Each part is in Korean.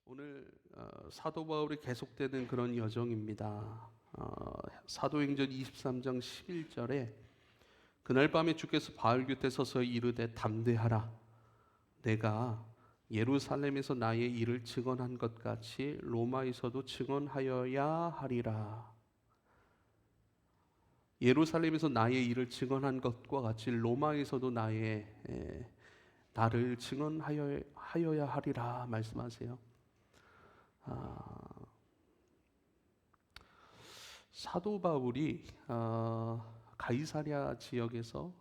오늘 사도 바울이 계속되는 그런 여정입니다. 사도행전 23장 11절에 그날 밤에 주께서 바울 곁에 서서 이르되 담대하라. 내가 예루살렘에서 나의 일을 증언한 것 같이 로마에서도 증언하여야 하리라. 예루살렘에서 나의 일을 증언한 것과 같이 로마에서도 나를 증언하여야 하리라 말씀하세요. 사도 바울이 가이사랴 지역에서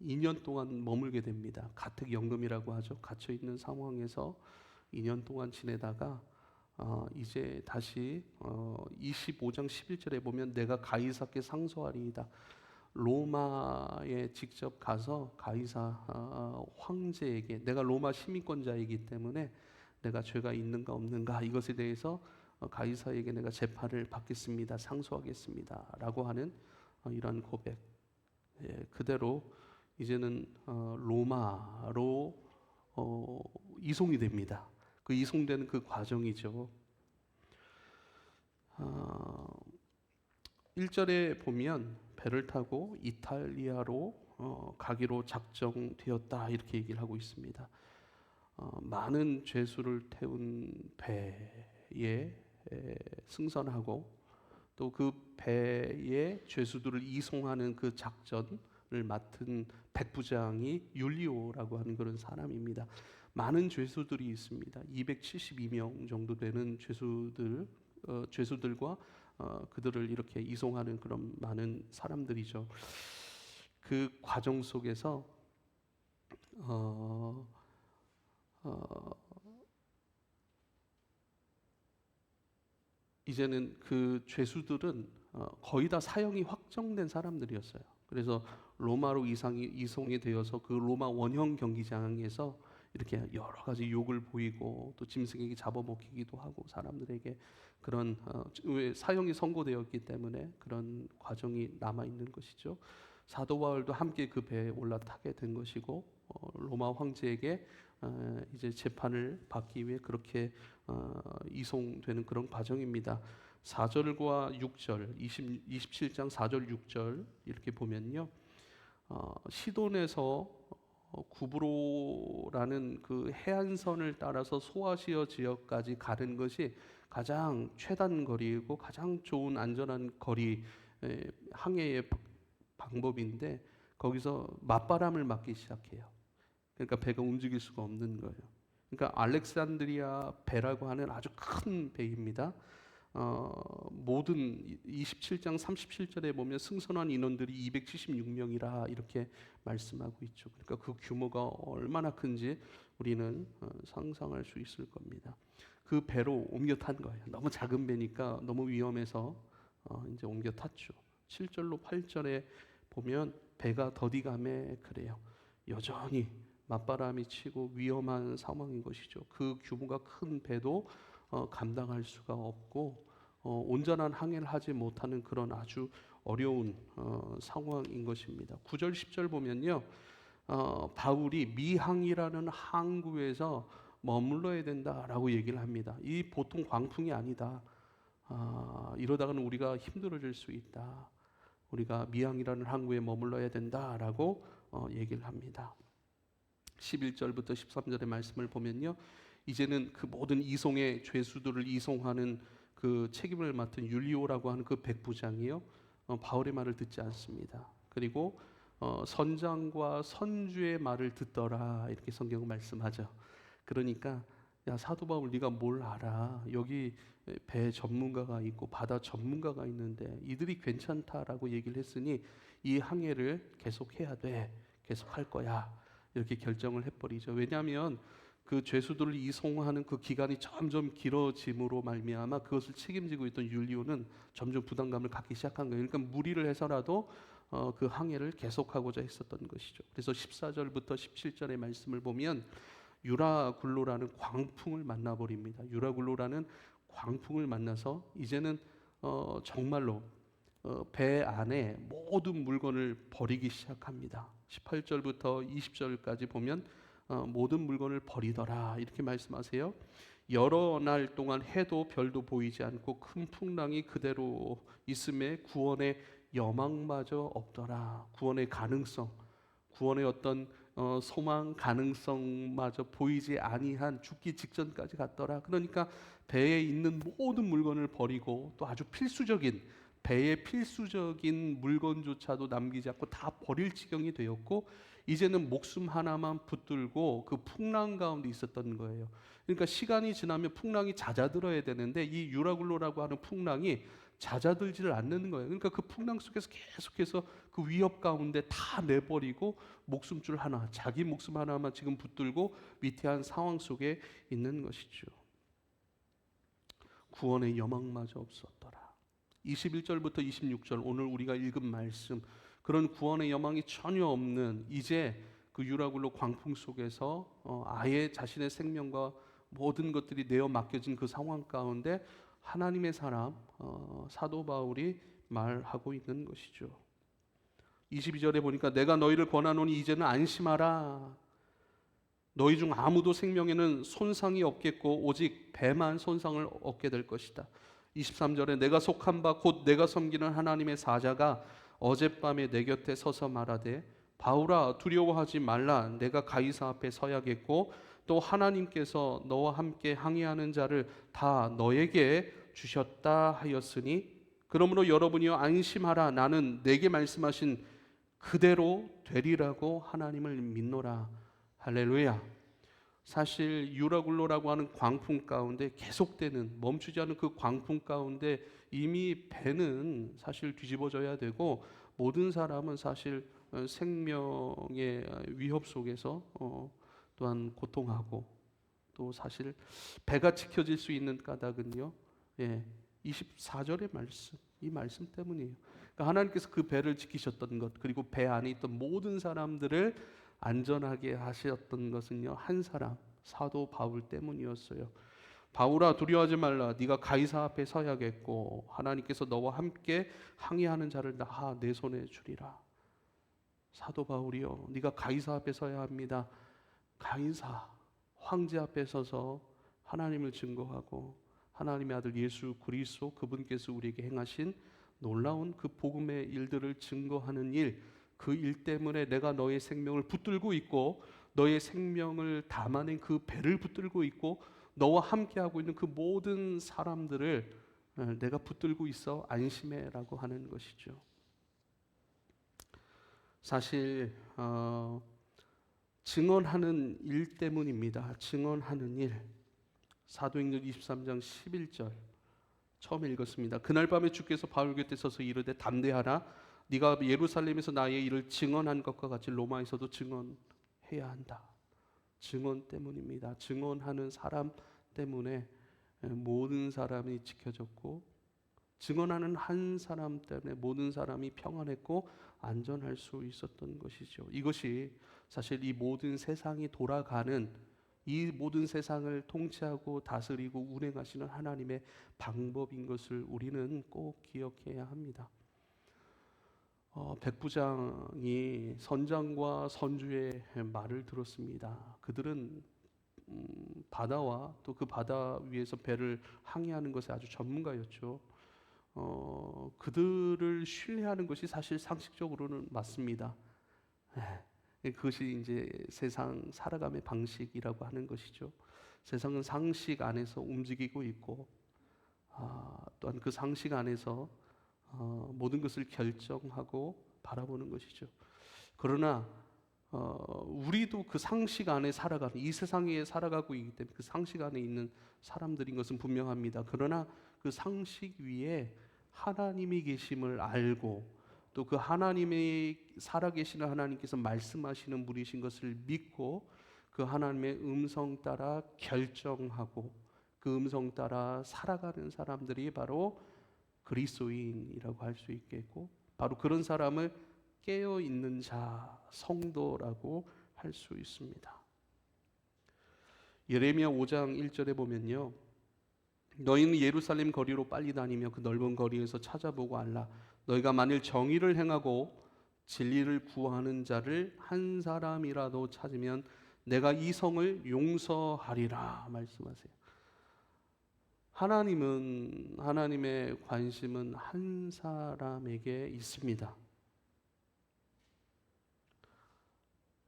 2년 동안 머물게 됩니다. 가택연금이라고 하죠. 갇혀 있는 상황에서 2년 동안 지내다가 이제 다시 25장 11절에 보면 내가 가이사께 상소하리이다. 로마에 직접 가서 가이사 황제에게, 내가 로마 시민권자이기 때문에 내가 죄가 있는가 없는가 이것에 대해서 가이사에게 내가 재판을 받겠습니다. 상소하겠습니다. 라고 하는 이러한 고백. 그대로 이제는 로마로 이송이 됩니다. 그 이송되는 그 과정이죠. 1절에 보면 배를 타고 이탈리아로 가기로 작정되었다 이렇게 얘기를 하고 있습니다. 많은 죄수를 태운 배에 승선하고 또 그 배에 죄수들을 이송하는 그 작전을 맡은 백부장이 율리오라고 하는 그런 사람입니다. 많은 죄수들이 있습니다. 272명 정도 되는 죄수들과 그들을 이렇게 이송하는 그런 많은 사람들이죠. 그 과정 속에서 이제는 그 죄수들은 거의 다 사형이 확정된 사람들이었어요. 그래서 로마로 이송이 되어서 그 로마 원형 경기장에서 이렇게 여러 가지 욕을 보이고 또 짐승에게 잡아먹히기도 하고 사람들에게 그런 사형이 선고되었기 때문에 그런 과정이 남아 있는 것이죠. 사도 바울도 함께 그 배에 올라타게 된 것이고 로마 황제에게 이제 재판을 받기 위해 그렇게 이송되는 그런 과정입니다. 4절과 6절, 27장 4절 6절 이렇게 보면요. 시돈에서 구브로라는 그 해안선을 따라서 소아시아 지역까지 가는 것이 가장 최단 거리이고 가장 좋은 안전한 거리 항해의 방법인데 거기서 맞바람을 맞기 시작해요. 그러니까 배가 움직일 수가 없는 거예요. 그러니까 알렉산드리아 배라고 하는 아주 큰 배입니다. 모든 27장 37절에 보면 승선한 인원들이 276명이라 이렇게 말씀하고 있죠. 그러니까 그 규모가 얼마나 큰지 우리는 상상할 수 있을 겁니다. 그 배로 옮겨 탄 거예요. 너무 작은 배니까 너무 위험해서 이제 옮겨 탔죠. 7절로 8절에 보면 배가 더디감에 그래요. 여전히 맞바람이 치고 위험한 상황인 것이죠. 그 규모가 큰 배도 감당할 수가 없고 온전한 항해를 하지 못하는 그런 아주 어려운 상황인 것입니다. 9절 10절 보면요. 바울이 미항이라는 항구에서 머물러야 된다라고 얘기를 합니다. 이 보통 광풍이 아니다. 이러다가는 우리가 힘들어질 수 있다. 우리가 미항이라는 항구에 머물러야 된다라고 얘기를 합니다. 11절부터 13절의 말씀을 보면요. 이제는 그 모든 이송의 죄수들을 이송하는 그 책임을 맡은 율리오라고 하는 그 백부장이요. 바울의 말을 듣지 않습니다. 그리고 선장과 선주의 말을 듣더라 이렇게 성경은 말씀하죠. 그러니까 야 사도 바울 네가 뭘 알아? 여기 배 전문가가 있고 바다 전문가가 있는데 이들이 괜찮다라고 얘기를 했으니 이 항해를 계속해야 돼. 계속할 거야. 이렇게 결정을 해버리죠. 왜냐하면 그 죄수들을 이송하는 그 기간이 점점 길어짐으로 말미암아 그것을 책임지고 있던 율리오는 점점 부담감을 갖기 시작한 거예요. 그러니까 무리를 해서라도 그 항해를 계속하고자 했었던 것이죠. 그래서 14절부터 17절의 말씀을 보면 유라굴로라는 광풍을 만나버립니다. 유라굴로라는 광풍을 만나서 이제는 정말로 배 안에 모든 물건을 버리기 시작합니다. 18절부터 20절까지 보면 모든 물건을 버리더라 이렇게 말씀하세요. 여러 날 동안 해도 별도 보이지 않고 큰 풍랑이 그대로 있음에 구원의 여망마저 없더라. 구원의 가능성, 구원의 어떤 소망 가능성마저 보이지 아니한 죽기 직전까지 갔더라. 그러니까 배에 있는 모든 물건을 버리고 또 아주 필수적인 배의 필수적인 물건조차도 남기지 않고 다 버릴 지경이 되었고 이제는 목숨 하나만 붙들고 그 풍랑 가운데 있었던 거예요. 그러니까 시간이 지나면 풍랑이 잦아들어야 되는데 이 유라굴로라고 하는 풍랑이 잦아들지를 않는 거예요. 그러니까 그 풍랑 속에서 계속해서 그 위협 가운데 다 내버리고 목숨줄 하나, 자기 목숨 하나만 지금 붙들고 위태한 상황 속에 있는 것이죠. 구원의 여망마저 없었더라. 21절부터 26절 오늘 우리가 읽은 말씀, 그런 구원의 여망이 전혀 없는 이제 그 유라굴로 광풍 속에서 아예 자신의 생명과 모든 것들이 내어 맡겨진 그 상황 가운데 하나님의 사람 사도 바울이 말하고 있는 것이죠. 22절에 보니까 내가 너희를 권하노니 이제는 안심하라. 너희 중 아무도 생명에는 손상이 없겠고 오직 배만 손상을 얻게 될 것이다. 23절에 내가 속한 바 곧 내가 섬기는 하나님의 사자가 어젯밤에 내 곁에 서서 말하되 바울아 두려워하지 말라. 내가 가이사 앞에 서야겠고 또 하나님께서 너와 함께 항해하는 자를 다 너에게 주셨다 하였으니 그러므로 여러분이여 안심하라. 나는 내게 말씀하신 그대로 되리라고 하나님을 믿노라. 할렐루야. 사실 유라굴로라고 하는 광풍 가운데 계속되는 멈추지 않는 그 광풍 가운데 이미 배는 사실 뒤집어져야 되고 모든 사람은 사실 생명의 위협 속에서 또한 고통하고 또 사실 배가 지켜질 수 있는 까닭은요. 24절의 말씀, 이 말씀 때문이에요. 그러니까 하나님께서 그 배를 지키셨던 것 그리고 배 안에 있던 모든 사람들을 안전하게 하셨던 것은요 한 사람 사도 바울 때문이었어요. 바울아 두려워하지 말라. 네가 가이사 앞에 서야겠고 하나님께서 너와 함께 항해하는 자를 다 내 손에 주리라. 사도 바울이요 네가 가이사 앞에 서야 합니다. 가이사 황제 앞에 서서 하나님을 증거하고 하나님의 아들 예수 그리스도 그분께서 우리에게 행하신 놀라운 그 복음의 일들을 증거하는 일, 그 일 때문에 내가 너의 생명을 붙들고 있고 너의 생명을 담아낸 그 배를 붙들고 있고 너와 함께하고 있는 그 모든 사람들을 내가 붙들고 있어 안심해라고 하는 것이죠. 사실 증언하는 일 때문입니다. 증언하는 일. 사도행전 23장 11절 처음 읽었습니다. 그날 밤에 주께서 바울 곁에 서서 이르되 담대하라. 네가 예루살렘에서 나의 일을 증언한 것과 같이 로마에서도 증언해야 한다. 증언 때문입니다. 증언하는 사람 때문에 모든 사람이 지켜졌고 증언하는 한 사람 때문에 모든 사람이 평안했고 안전할 수 있었던 것이죠. 이것이 사실 이 모든 세상이 돌아가는 이 모든 세상을 통치하고 다스리고 운행하시는 하나님의 방법인 것을 우리는 꼭 기억해야 합니다. 백부장이 선장과 선주의 말을 들었습니다. 그들은 바다와 또 그 바다 위에서 배를 항해하는 것에 아주 전문가였죠. 그들을 신뢰하는 것이 사실 상식적으로는 맞습니다. 그것이 이제 세상 살아감의 방식이라고 하는 것이죠. 세상은 상식 안에서 움직이고 있고 또한 그 상식 안에서 모든 것을 결정하고 바라보는 것이죠. 그러나 우리도 그 상식 안에 살아가는 이 세상에 살아가고 있기 때문에 그 상식 안에 있는 사람들인 것은 분명합니다. 그러나 그 상식 위에 하나님이 계심을 알고 또 그 하나님의 살아계시는 하나님께서 말씀하시는 분이신 것을 믿고 그 하나님의 음성 따라 결정하고 그 음성 따라 살아가는 사람들이 바로 그리스도인이라고 할 수 있겠고 바로 그런 사람을 깨어있는 자, 성도라고 할 수 있습니다. 예레미야 5장 1절에 보면요. 너희는 예루살렘 거리로 빨리 다니며 그 넓은 거리에서 찾아보고 알라. 너희가 만일 정의를 행하고 진리를 구하는 자를 한 사람이라도 찾으면 내가 이 성을 용서하리라 말씀하세요. 하나님의 관심은 한 사람에게 있습니다.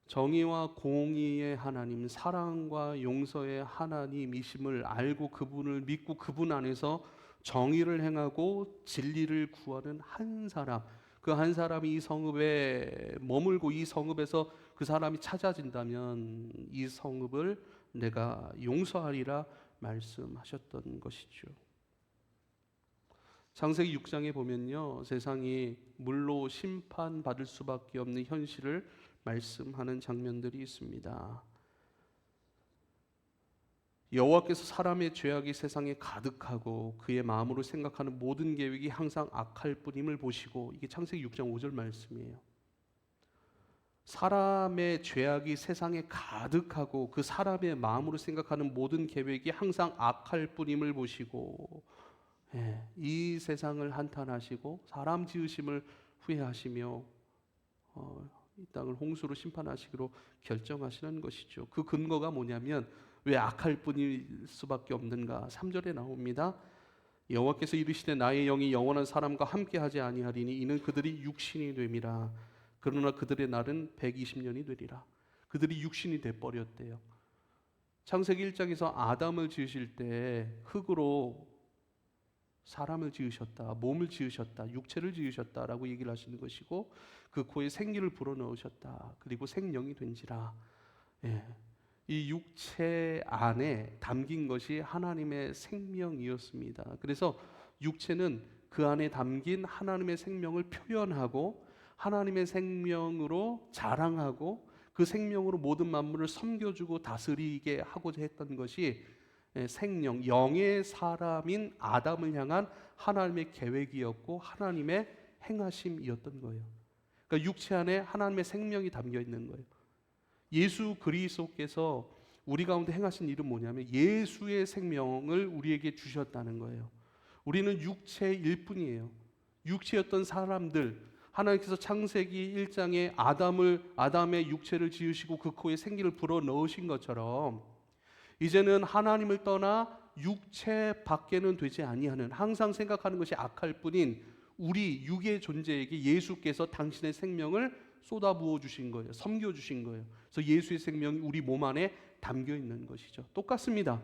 정의와 공의의 하나님, 사랑과 용서의 하나님이심을 알고 그분을 믿고 그분 안에서 정의를 행하고 진리를 구하는 한 사람, 그 한 사람이 이 성읍에 머물고 이 성읍에서 그 사람이 찾아진다면 이 성읍을 내가 용서하리라 말씀하셨던 것이죠. 창세기 6장에 보면요, 세상이 물로 심판받을 수밖에 없는 현실을 말씀하는 장면들이 있습니다. 여호와께서 사람의 죄악이 세상에 가득하고 그의 마음으로 생각하는 모든 계획이 항상 악할 뿐임을 보시고, 이게 창세기 6장 5절 말씀이에요. 사람의 죄악이 세상에 가득하고 그 사람의 마음으로 생각하는 모든 계획이 항상 악할 뿐임을 보시고, 이 세상을 한탄하시고 사람 지으심을 후회하시며 이 땅을 홍수로 심판하시기로 결정하시는 것이죠. 그 근거가 뭐냐면 왜 악할 뿐일 수밖에 없는가? 3절에 나옵니다. 여호와께서 이르시되 나의 영이 영원한 사람과 함께하지 아니하리니 이는 그들이 육신이 됨이라. 그러나 그들의 날은 120년이 되리라. 그들이 육신이 돼버렸대요. 창세기 1장에서 아담을 지으실 때 흙으로 사람을 지으셨다, 몸을 지으셨다, 육체를 지으셨다라고 얘기를 하시는 것이고, 그 코에 생기를 불어넣으셨다. 그리고 생명이 된지라. 이 육체 안에 담긴 것이 하나님의 생명이었습니다. 그래서 육체는 그 안에 담긴 하나님의 생명을 표현하고 하나님의 생명으로 자랑하고 그 생명으로 모든 만물을 섬겨주고 다스리게 하고자 했던 것이 생명, 영의 사람인 아담을 향한 하나님의 계획이었고 하나님의 행하심이었던 거예요. 그러니까 육체 안에 하나님의 생명이 담겨 있는 거예요. 예수 그리스도께서 우리 가운데 행하신 일은 뭐냐면 예수의 생명을 우리에게 주셨다는 거예요. 우리는 육체일 뿐이에요. 육체였던 사람들, 하나님께서 창세기 1장에 아담의 육체를 지으시고 그 코에 생기를 불어 넣으신 것처럼 이제는 하나님을 떠나 육체 밖에는 되지 아니하는, 항상 생각하는 것이 악할 뿐인 우리 육의 존재에게 예수께서 당신의 생명을 쏟아부어 주신 거예요. 섬겨 주신 거예요. 그래서 예수의 생명이 우리 몸 안에 담겨 있는 것이죠. 똑같습니다.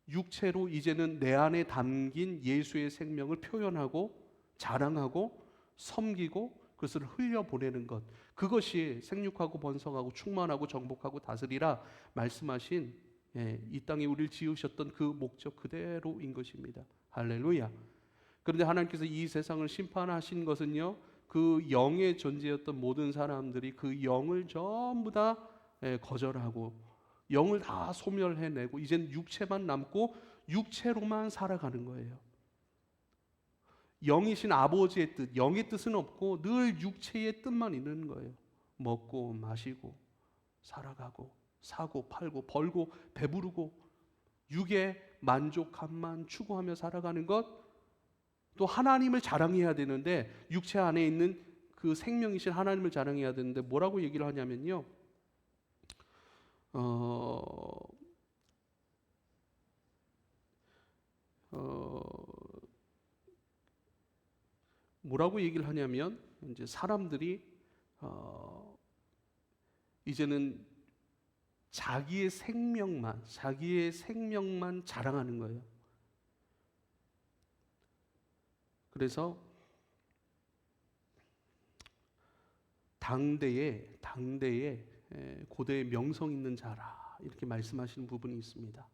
육체로 이제는 내 안에 담긴 예수의 생명을 표현하고 자랑하고 섬기고 그것을 흘려보내는 것, 그것이 생육하고 번성하고 충만하고 정복하고 다스리라 말씀하신 이 땅에 우리를 지으셨던 그 목적 그대로인 것입니다. 할렐루야. 그런데 하나님께서 이 세상을 심판하신 것은요, 그 영의 존재였던 모든 사람들이 그 영을 전부 다 거절하고 영을 다 소멸해내고 이젠 육체만 남고 육체로만 살아가는 거예요. 영이신 아버지의 뜻, 영의 뜻은 없고 늘 육체의 뜻만 있는 거예요. 먹고 마시고 살아가고 사고 팔고 벌고 배부르고 육의 만족함만 추구하며 살아가는 것, 또 하나님을 자랑해야 되는데 육체 안에 있는 그 생명이신 하나님을 자랑해야 되는데 뭐라고 얘기를 하냐면요, 뭐라고 얘기를 하냐면 이제 사람들이 이제는 자기의 생명만 자랑하는 거예요. 그래서 당대에 고대의 명성 있는 자라 이렇게 말씀하시는 부분이 있습니다.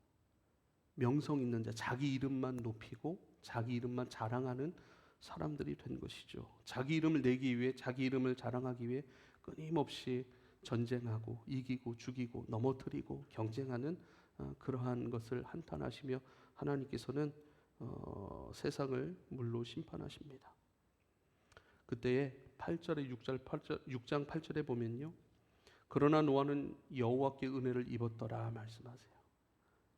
명성 있는 자, 자기 이름만 높이고 자기 이름만 자랑하는 사람들이 된 것이죠. 자기 이름을 내기 위해, 자기 이름을 자랑하기 위해 끊임없이 전쟁하고 이기고 죽이고 넘어뜨리고 경쟁하는 그러한 것을 한탄하시며 하나님께서는 세상을 물로 심판하십니다. 그때에 6장 8절에 보면요, 그러나 노아는 여호와께 은혜를 입었더라 말씀하세요.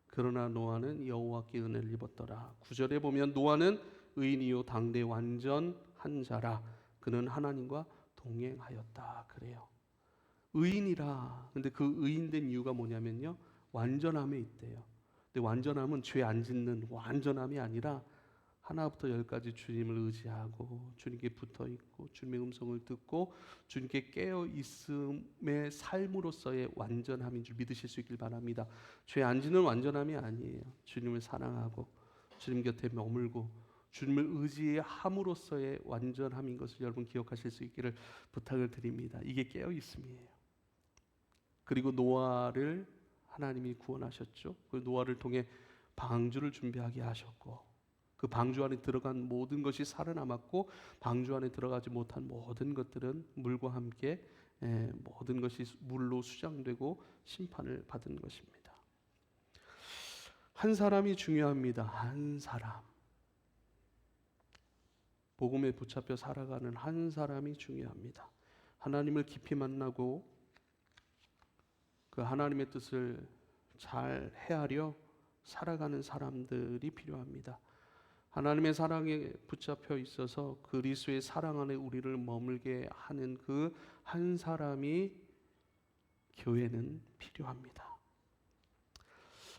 그러나 노아는 여호와께 은혜를 입었더라. 9절에 보면 노아는 의인이요 당대 완전한 자라. 그는 하나님과 동행하였다 그래요. 의인이라. 근데 그 의인된 이유가 뭐냐면요, 완전함에 있대요. 근데 완전함은 죄 안 짓는 완전함이 아니라 하나부터 열까지 주님을 의지하고 주님께 붙어 있고 주님의 음성을 듣고 주님께 깨어 있음의 삶으로서의 완전함인 줄 믿으실 수 있길 바랍니다. 죄 안 짓는 완전함이 아니에요. 주님을 사랑하고 주님 곁에 머물고 주님을 의지함으로써의 완전함인 것을 여러분 기억하실 수 있기를 부탁을 드립니다. 이게 깨어 있음이에요. 그리고 노아를 하나님이 구원하셨죠. 그 노아를 통해 방주를 준비하게 하셨고, 그 방주 안에 들어간 모든 것이 살아남았고, 방주 안에 들어가지 못한 모든 것들은 물과 함께 모든 것이 물로 수장되고 심판을 받은 것입니다. 한 사람이 중요합니다. 한 사람. 복음에 붙잡혀 살아가는 한 사람이 중요합니다. 하나님을 깊이 만나고 그 하나님의 뜻을 잘 헤아려 살아가는 사람들이 필요합니다. 하나님의 사랑에 붙잡혀 있어서 그리스도의 사랑 안에 우리를 머물게 하는 그 한 사람이 교회는 필요합니다.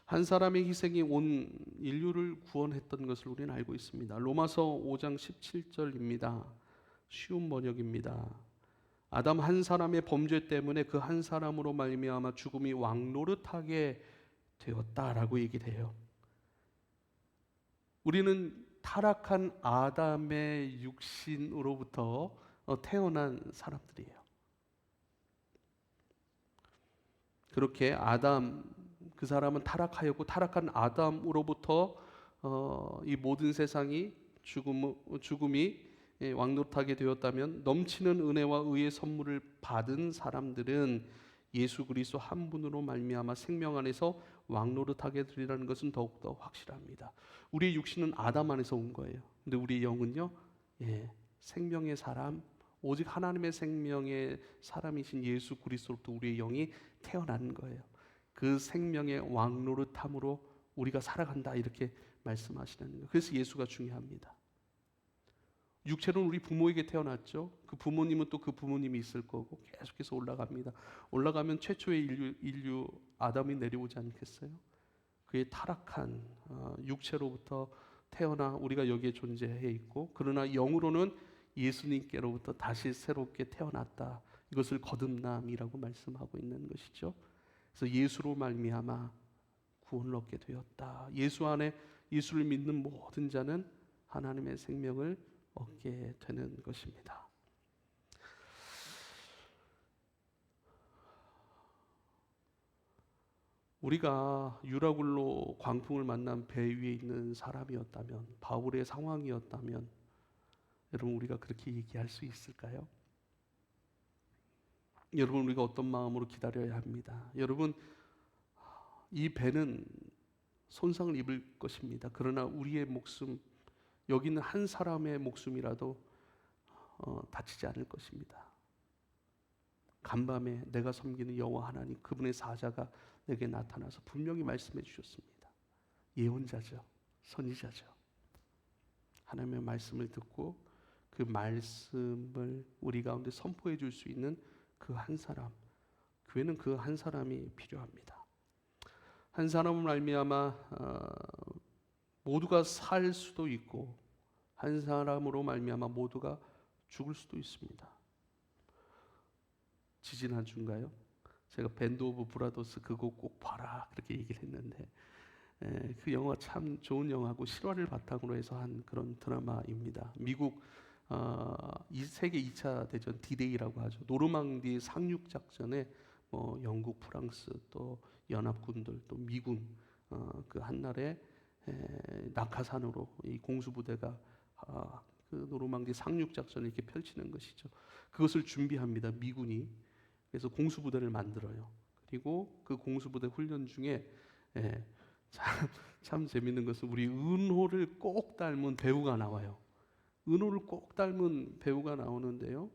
한 사람의 희생이 온 인류를 구원했던 것을 우리는 알고 있습니다. 로마서 5장 17절입니다. 쉬운 번역입니다. 아담 한 사람의 범죄 때문에 그 한 사람으로 말미암아 죽음이 왕노릇하게 되었다라고 얘기를 해요. 우리는 타락한 아담의 육신으로부터 태어난 사람들이에요. 그렇게 아담, 그 사람은 타락하였고 타락한 아담으로부터 이 모든 세상이 죽음이 왕노릇하게 되었다면, 넘치는 은혜와 의의 선물을 받은 사람들은 예수 그리스도 한 분으로 말미암아 생명 안에서 왕노릇하게 되리라는 것은 더욱더 확실합니다. 우리의 육신은 아담 안에서 온 거예요. 근데 우리의 영은요, 생명의 사람, 오직 하나님의 생명의 사람이신 예수 그리스도로부터 우리의 영이 태어난 거예요. 그 생명의 왕노릇함으로 우리가 살아간다, 이렇게 말씀하시는 거예요. 그래서 예수가 중요합니다. 육체로는 우리 부모에게 태어났죠. 그 부모님은 또 그 부모님이 있을 거고 계속해서 올라갑니다. 올라가면 최초의 인류 아담이 내려오지 않겠어요? 그의 타락한 육체로부터 태어나 우리가 여기에 존재해 있고, 그러나 영으로는 예수님께로부터 다시 새롭게 태어났다. 이것을 거듭남이라고 말씀하고 있는 것이죠. 그래서 예수로 말미암아 구원을 얻게 되었다. 예수 안에 예수를 믿는 모든 자는 하나님의 생명을 얻게 되는 것입니다. 우리가 유라굴로 광풍을 만난 배 위에 있는 사람이었다면, 바울의 상황이었다면, 여러분 우리가 그렇게 얘기할 수 있을까요? 여러분 우리가 어떤 마음으로 기다려야 합니다. 여러분, 이 배는 손상을 입을 것입니다. 그러나 우리의 목숨, 여기 있는 한 사람의 목숨이라도 다치지 않을 것입니다. 간밤에 내가 섬기는 여호와 하나님, 그분의 사자가 내게 나타나서 분명히 말씀해 주셨습니다. 예언자죠. 선지자죠. 하나님의 말씀을 듣고 그 말씀을 우리 가운데 선포해 줄 수 있는 그 한 사람, 교회는 그 한 사람이 필요합니다. 한 사람을 말미암아 모두가 살 수도 있고, 한 사람으로 말미암아 모두가 죽을 수도 있습니다. 지지난주인가요? 제가 밴드 오브 브라더스 그거 꼭 봐라 그렇게 얘기를 했는데, 그 영화 참 좋은 영화고 실화를 바탕으로 해서 한 그런 드라마입니다. 미국 세계 2차 대전 D-Day라고 하죠. 노르망디 상륙 작전에 영국, 프랑스, 또 연합군들, 또 미군 그 한날에 낙하산으로 이 공수부대가 그 노르망디 상륙 작전을 이렇게 펼치는 것이죠. 그것을 준비합니다. 미군이. 그래서 공수부대를 만들어요. 그리고 그 공수부대 훈련 중에 참 재밌는 것은 우리 은호를 꼭 닮은 배우가 나와요. 은호를 꼭 닮은 배우가 나오는데요.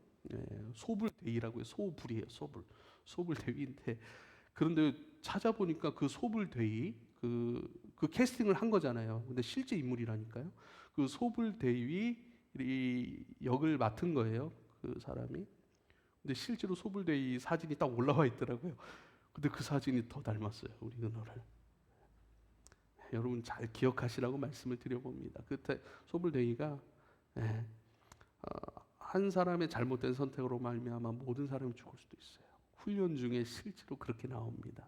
소불대위라고 해요. 소불이에요. 소불대위인데, 그런데 찾아보니까 그 소불대위 그 캐스팅을 한 거잖아요. 근데 실제 인물이라니까요. 그 소불대위 이 역을 맡은 거예요. 그 사람이. 근데 실제로 소불대의 사진이 딱 올라와 있더라고요. 근데 그 사진이 더 닮았어요, 우리 은호를. 여러분 잘 기억하시라고 말씀을 드려봅니다. 그때 소불대의가 예, 한 사람의 잘못된 선택으로 말미암아 모든 사람이 죽을 수도 있어요. 훈련 중에 실제로 그렇게 나옵니다.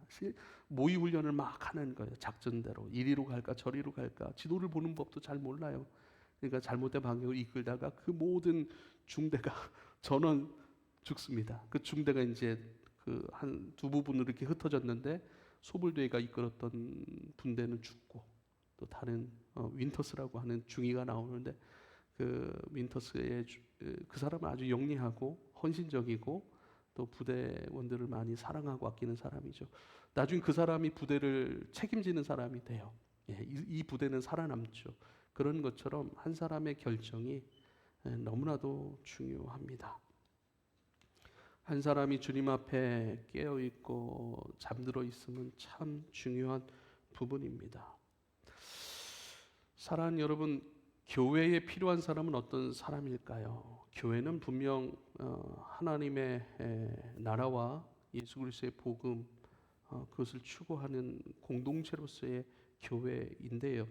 모의 훈련을 막 하는 거예요. 작전대로 이리로 갈까 저리로 갈까, 지도를 보는 법도 잘 몰라요. 그러니까 잘못된 방향으로 이끌다가 그 모든 중대가 전원 죽습니다. 그 중대가 이제 그 한 두 부분으로 이렇게 흩어졌는데, 소불대가 이끌었던 분대는 죽고, 또 다른 윈터스라고 하는 중위가 나오는데, 그 윈터스의 그 사람은 아주 영리하고 헌신적이고 또 부대원들을 많이 사랑하고 아끼는 사람이죠. 나중에 그 사람이 부대를 책임지는 사람이 돼요. 예, 이 부대는 살아남죠. 그런 것처럼 한 사람의 결정이 너무나도 중요합니다. 한 사람이 주님 앞에 깨어 있고 잠들어 있으면 참 중요한 부분입니다. 사랑하는 여러분, 교회에 필요한 사람은 어떤 사람일까요? 교회는 분명 하나님의 나라와 예수 그리스도의 복음, 그것을 추구하는 공동체로서의 교회인데요.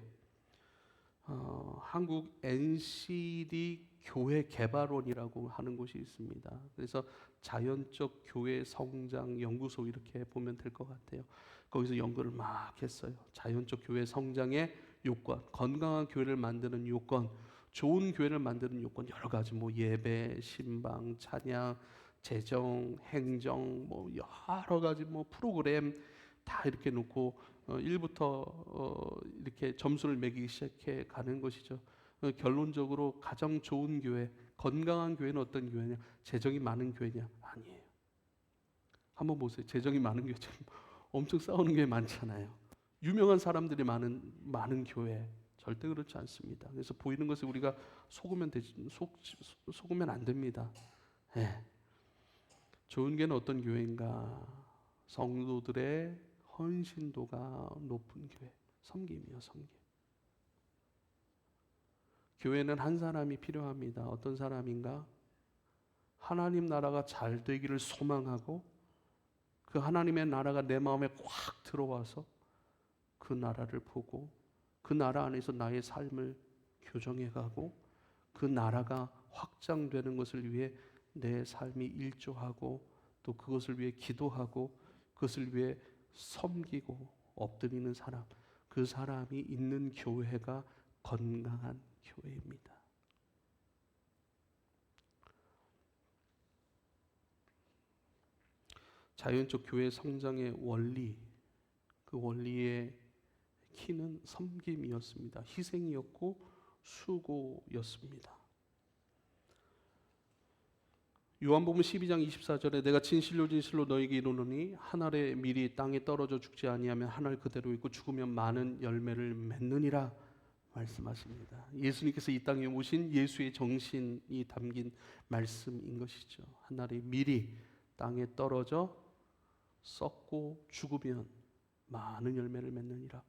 한국 NCD 교회 개발원이라고 하는 곳이 있습니다. 그래서 자연적 교회 성장 연구소 이렇게 보면 될 것 같아요. 거기서 연구를 막 했어요. 자연적 교회 성장의 요건, 건강한 교회를 만드는 요건, 좋은 교회를 만드는 요건 여러 가지, 뭐 예배, 신방, 찬양, 재정, 행정, 뭐 여러 가지 뭐 프로그램 다 이렇게 놓고 1부터 이렇게 점수를 매기기 시작해 가는 것이죠. 결론적으로 가장 좋은 교회, 건강한 교회는 어떤 교회냐? 재정이 많은 교회냐? 아니에요. 한번 보세요. 재정이 많은 교회 좀 엄청 싸우는 교회 많잖아요. 유명한 사람들이 많은 교회 절대 그렇지 않습니다. 그래서 보이는 것을 우리가 속으면 안 됩니다. 네. 좋은 교회는 어떤 교회인가? 성도들의 헌신도가 높은 교회, 섬김이요, 섬김. 교회는 한 사람이 필요합니다. 어떤 사람인가? 하나님 나라가 잘 되기를 소망하고 그 하나님의 나라가 내 마음에 확 들어와서 그 나라를 보고 그 나라 안에서 나의 삶을 교정해가고 그 나라가 확장되는 것을 위해 내 삶이 일조하고 또 그것을 위해 기도하고 그것을 위해 섬기고 엎드리는 사람, 그 사람이 있는 교회가 건강한 교회입니다. 자연적 교회 성장의 원리, 그 원리의 키는 섬김이었습니다. 희생이었고 수고였습니다. 요한복음 12장 24절에 내가 진실로 진실로 너에게 이르노니 한 알의 밀이 땅에 떨어져 죽지 아니하면 한 알 그대로 있고 죽으면 많은 열매를 맺느니라 말씀하십니다. 예수님께서 이 땅에 오신 예수의 정신이 담긴 말씀인 것이죠. 한 알의 밀이 땅에 떨어져 썩고 죽으면 많은 열매를 맺느니라.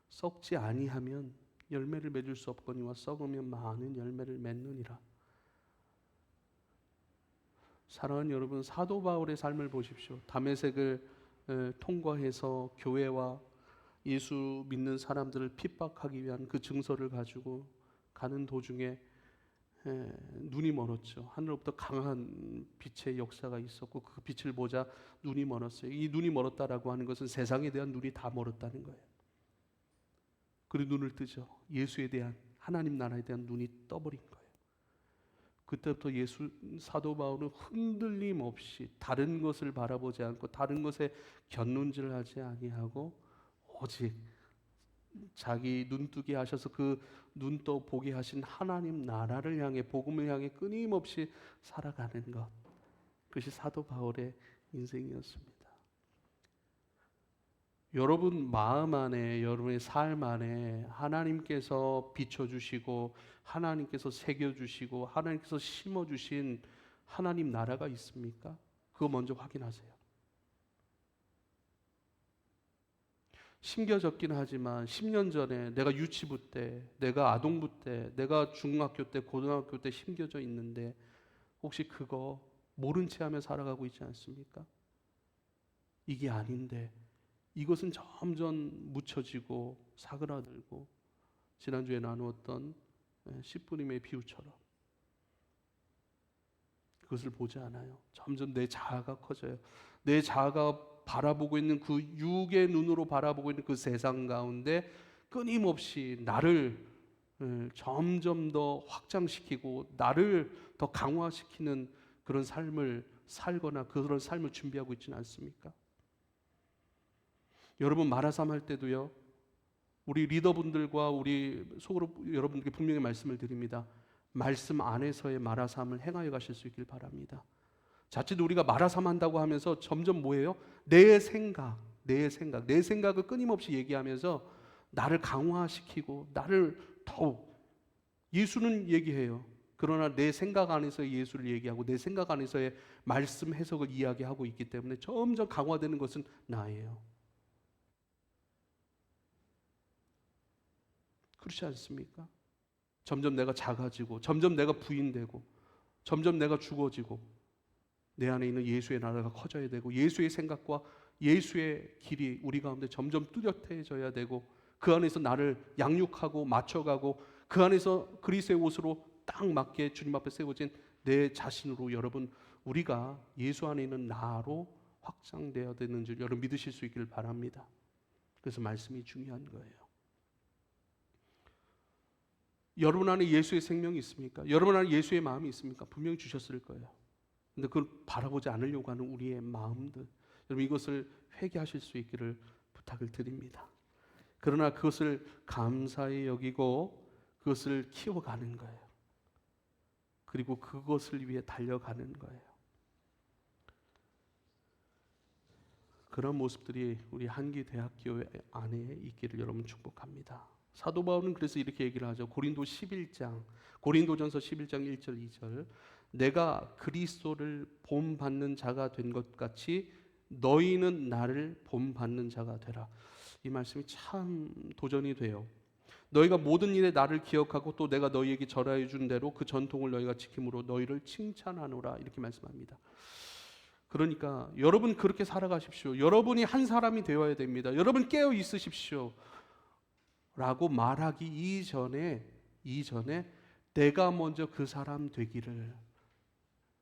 썩지 아니하면 열매를 맺을 수 없거니와 썩으면 많은 열매를 맺느니라. 사랑하는 여러분, 사도 바울의 삶을 보십시오. 다메섹을 통과해서 교회와 예수 믿는 사람들을 핍박하기 위한 그 증서를 가지고 가는 도중에 눈이 멀었죠. 하늘로부터 강한 빛의 역사가 있었고 그 빛을 보자 눈이 멀었어요. 이 눈이 멀었다라고 하는 것은 세상에 대한 눈이 다 멀었다는 거예요. 그리고 눈을 뜨죠. 예수에 대한, 하나님 나라에 대한 눈이 떠버린 거예요. 그때부터 사도 바울은 흔들림 없이 다른 것을 바라보지 않고 다른 것에 곁눈질하지 아니하고 오직 자기 눈뜨게 하셔서 그 눈떠 보게 하신 하나님 나라를 향해, 복음을 향해 끊임없이 살아가는 것, 그것이 사도 바울의 인생이었습니다. 여러분 마음 안에, 여러분의 삶 안에 하나님께서 비춰주시고 하나님께서 새겨주시고 하나님께서 심어주신 하나님 나라가 있습니까? 그거 먼저 확인하세요. 심겨졌긴 하지만 10년 전에 내가 유치부 때, 내가 아동부 때, 내가 중학교 때, 고등학교 때 심겨져 있는데 혹시 그거 모른 채 하며 살아가고 있지 않습니까? 이게 아닌데 이것은 점점 묻혀지고 사그라들고 지난주에 나누었던 씨뿌림의 비유처럼 그것을 보지 않아요. 점점 내 자아가 커져요. 내 자아가 바라보고 있는 그 육의 눈으로 바라보고 있는 그 세상 가운데 끊임없이 나를 점점 더 확장시키고 나를 더 강화시키는 그런 삶을 살거나 그런 삶을 준비하고 있지는 않습니까? 여러분 마라삼 할 때도요. 우리 리더분들과 우리 속으로 여러분들께 분명히 말씀을 드립니다. 말씀 안에서의 마라삼을 행하여 가실 수 있길 바랍니다. 자칫 우리가 마라삼 한다고 하면서 점점 뭐예요? 내 생각을 끊임없이 얘기하면서 나를 강화시키고 나를 더욱 예수는 얘기해요. 그러나 내 생각 안에서의 예수를 얘기하고 내 생각 안에서의 말씀 해석을 이야기하고 있기 때문에 점점 강화되는 것은 나예요. 그렇지 않습니까? 점점 내가 작아지고 점점 내가 부인되고 점점 내가 죽어지고 내 안에 있는 예수의 나라가 커져야 되고 예수의 생각과 예수의 길이 우리 가운데 점점 뚜렷해져야 되고 그 안에서 나를 양육하고 맞춰가고 그 안에서 그리스도의 옷으로 딱 맞게 주님 앞에 세워진 내 자신으로 여러분 우리가 예수 안에 있는 나로 확장되어야 되는 줄 여러분 믿으실 수 있기를 바랍니다. 그래서 말씀이 중요한 거예요. 여러분 안에 예수의 생명이 있습니까? 여러분 안에 예수의 마음이 있습니까? 분명히 주셨을 거예요. 근데 그걸 바라보지 않으려고 하는 우리의 마음들, 여러분 이것을 회개하실 수 있기를 부탁을 드립니다. 그러나 그것을 감사히 여기고 그것을 키워가는 거예요. 그리고 그것을 위해 달려가는 거예요. 그런 모습들이 우리 한기대학교 안에 있기를 여러분 축복합니다. 사도 바울은 그래서 이렇게 얘기를 하죠. 고린도전서 11장 1절 2절 내가 그리스도를 본받는 자가 된 것 같이 너희는 나를 본받는 자가 되라. 이 말씀이 참 도전이 돼요. 너희가 모든 일에 나를 기억하고 또 내가 너희에게 절하여 준 대로 그 전통을 너희가 지킴으로 너희를 칭찬하노라 이렇게 말씀합니다. 그러니까 여러분 그렇게 살아가십시오. 여러분이 한 사람이 되어야 됩니다. 여러분 깨어 있으십시오. 라고 말하기 이전에 내가 먼저 그 사람 되기를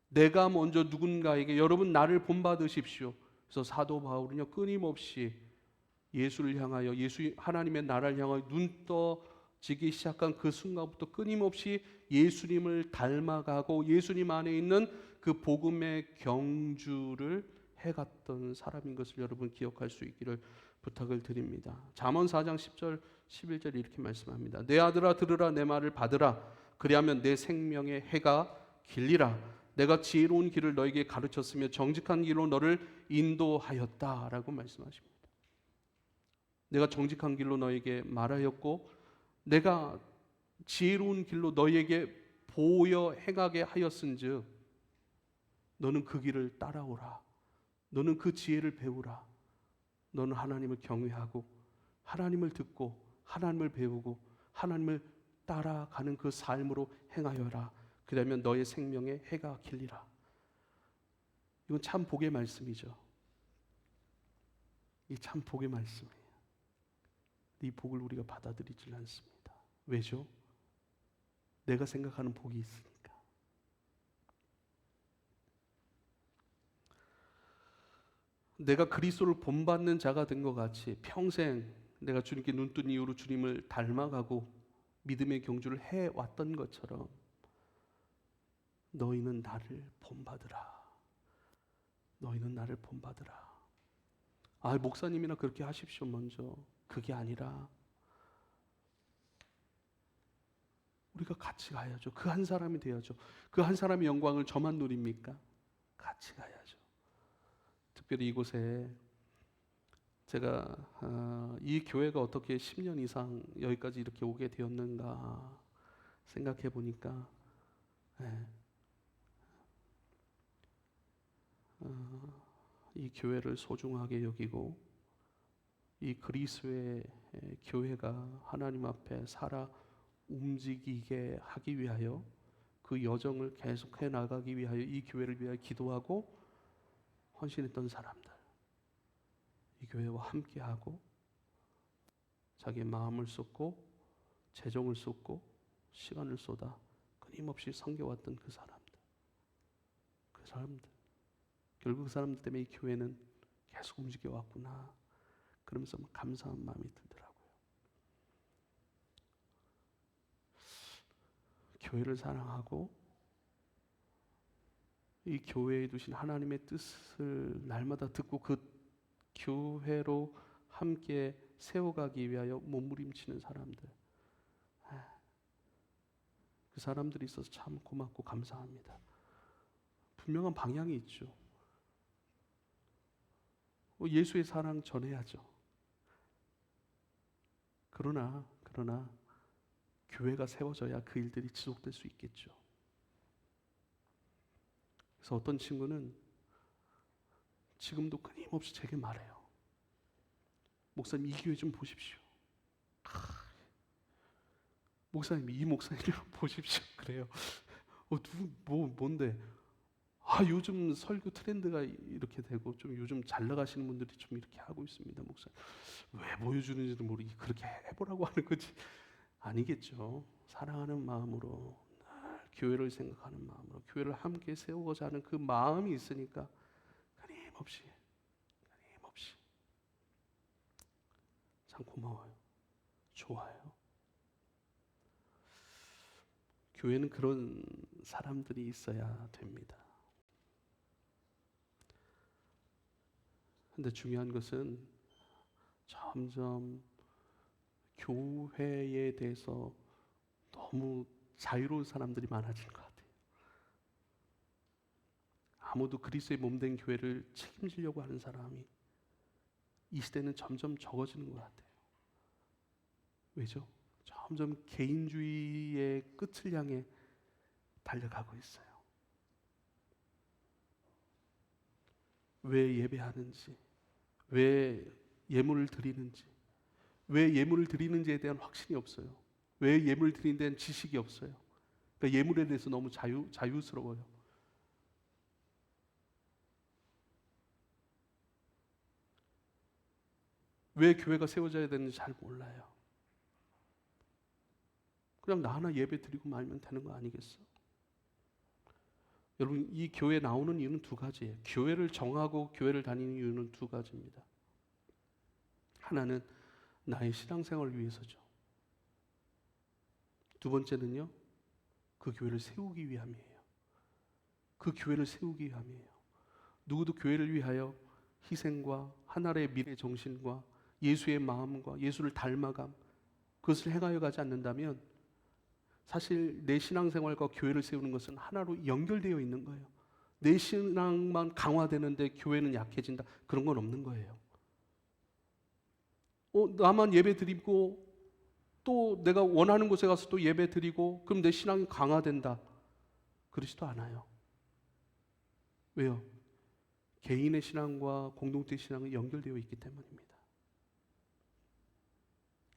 내가 먼저 누군가에게 여러분 나를 본받으십시오. 그래서 사도 바울은요 끊임없이 예수를 향하여 예수 하나님의 나라를 향하여 눈 떠지기 시작한 그 순간부터 끊임없이 예수님을 닮아가고 예수님 안에 있는 그 복음의 경주를 해갔던 사람인 것을 여러분 기억할 수 있기를 부탁을 드립니다. 잠언 4장 10절 11절 이렇게 말씀합니다. 내 아들아 들으라 내 말을 받으라 그리하면 내 생명의 해가 길리라 내가 지혜로운 길을 너에게 가르쳤으며 정직한 길로 너를 인도하였다라고 말씀하십니다. 내가 정직한 길로 너에게 말하였고 내가 지혜로운 길로 너에게 보여 행하게 하였은즉 너는 그 길을 따라오라. 너는 그 지혜를 배우라. 너는 하나님을 경외하고 하나님을 듣고 하나님을 배우고 하나님을 따라가는 그 삶으로 행하여라. 그러면 너의 생명의 해가 길리라. 이건 참 복의 말씀이죠. 이 참 복의 말씀이에요. 이 복을 우리가 받아들이질 않습니다. 왜죠? 내가 생각하는 복이 있으니까. 내가 그리스도를 본받는 자가 된 것 같이 평생 내가 주님께 눈뜬 이후로 주님을 닮아가고 믿음의 경주를 해왔던 것처럼 너희는 나를 본받으라. 너희는 나를 본받으라. 아, 목사님이나 그렇게 하십시오. 먼저 그게 아니라 우리가 같이 가야죠. 그 한 사람이 되어야죠. 그 한 사람의 영광을 저만 누립니까? 같이 가야죠. 특별히 이곳에 제가 이 교회가 어떻게 10년 이상 여기까지 이렇게 오게 되었는가 생각해 보니까 이 교회를 소중하게 여기고 이 그리스도의 교회가 하나님 앞에 살아 움직이게 하기 위하여 그 여정을 계속해 나가기 위하여 이 교회를 위하여 기도하고 헌신했던 사람들, 이 교회와 함께하고 자기의 마음을 쏟고 재정을 쏟고 시간을 쏟아 끊임없이 섬겨왔던 그 사람들 결국 그 사람들 때문에 이 교회는 계속 움직여왔구나 그러면서 감사한 마음이 들더라고요. 교회를 사랑하고 이 교회에 두신 하나님의 뜻을 날마다 듣고 그 교회로 함께 세워가기 위하여 몸부림치는 사람들, 그 사람들이 있어서 참 고맙고 감사합니다. 분명한 방향이 있죠. 예수의 사랑 전해야죠. 그러나 교회가 세워져야 그 일들이 지속될 수 있겠죠. 그래서 어떤 친구는 지금도 끊임없이 제게 말해요. 목사님, 이 교회 좀 보십시오. 목사님, 이 목사님을 보십시오. 그래요. 뭔데? 요즘 설교 트렌드가 이렇게 되고 좀 요즘 잘 나가시는 분들이 좀 이렇게 하고 있습니다. 목사님, 왜 보여주는지도 모르게 그렇게 해보라고 하는 거지. 아니겠죠. 사랑하는 마음으로 늘 교회를 생각하는 마음으로 교회를 함께 세우고자 하는 그 마음이 있으니까 끊임없이 참 고마워요. 좋아요. 교회는 그런 사람들이 있어야 됩니다. 근데 중요한 것은 점점 교회에 대해서 너무 자유로운 사람들이 많아지는 것 같아요. 아무도 그리스도의 몸된 교회를 책임지려고 하는 사람이 이 시대는 점점 적어지는 것 같아요. 왜죠? 점점 개인주의의 끝을 향해 달려가고 있어요. 왜 예배하는지, 왜 예물을 드리는지, 왜 예물을 드리는지에 대한 확신이 없어요. 왜 예물을 드리는 데는 지식이 없어요. 그러니까 예물에 대해서 너무 자유스러워요. 왜 교회가 세워져야 되는지 잘 몰라요. 그냥 나 하나 예배 드리고 말면 되는 거 아니겠어? 여러분, 이 교회에 나오는 이유는 두 가지예요. 교회를 정하고 교회를 다니는 이유는 두 가지입니다. 하나는 나의 신앙생활을 위해서죠. 두 번째는요, 그 교회를 세우기 위함이에요. 그 교회를 세우기 위함이에요. 누구도 교회를 위하여 희생과 하나의 미래 정신과 예수의 마음과 예수를 닮아감, 그것을 행하여 가지 않는다면 사실 내 신앙생활과 교회를 세우는 것은 하나로 연결되어 있는 거예요. 내 신앙만 강화되는데 교회는 약해진다. 그런 건 없는 거예요. 나만 예배 드리고 또 내가 원하는 곳에 가서 또 예배 드리고 그럼 내 신앙이 강화된다. 그러지도 않아요. 왜요? 개인의 신앙과 공동체 신앙은 연결되어 있기 때문입니다.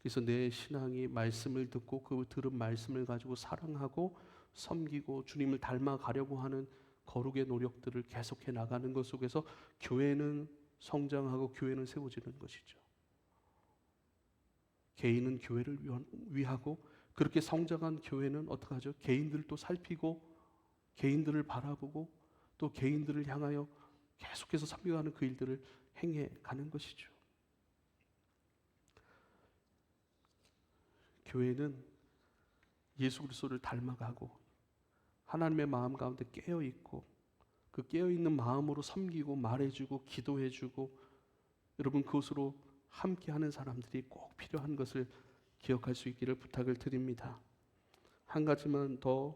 그래서 내 신앙이 말씀을 듣고 그 들은 말씀을 가지고 사랑하고 섬기고 주님을 닮아가려고 하는 거룩의 노력들을 계속해 나가는 것 속에서 교회는 성장하고 교회는 세워지는 것이죠. 개인은 교회를 위하고 그렇게 성장한 교회는 어떻게 하죠? 개인들도 살피고 개인들을 바라보고 또 개인들을 향하여 계속해서 섬겨가는 그 일들을 행해 가는 것이죠. 교회는 예수 그리스도를 닮아가고 하나님의 마음 가운데 깨어있고 그 깨어있는 마음으로 섬기고 말해주고 기도해주고 여러분 그것으로 함께하는 사람들이 꼭 필요한 것을 기억할 수 있기를 부탁을 드립니다. 한 가지만 더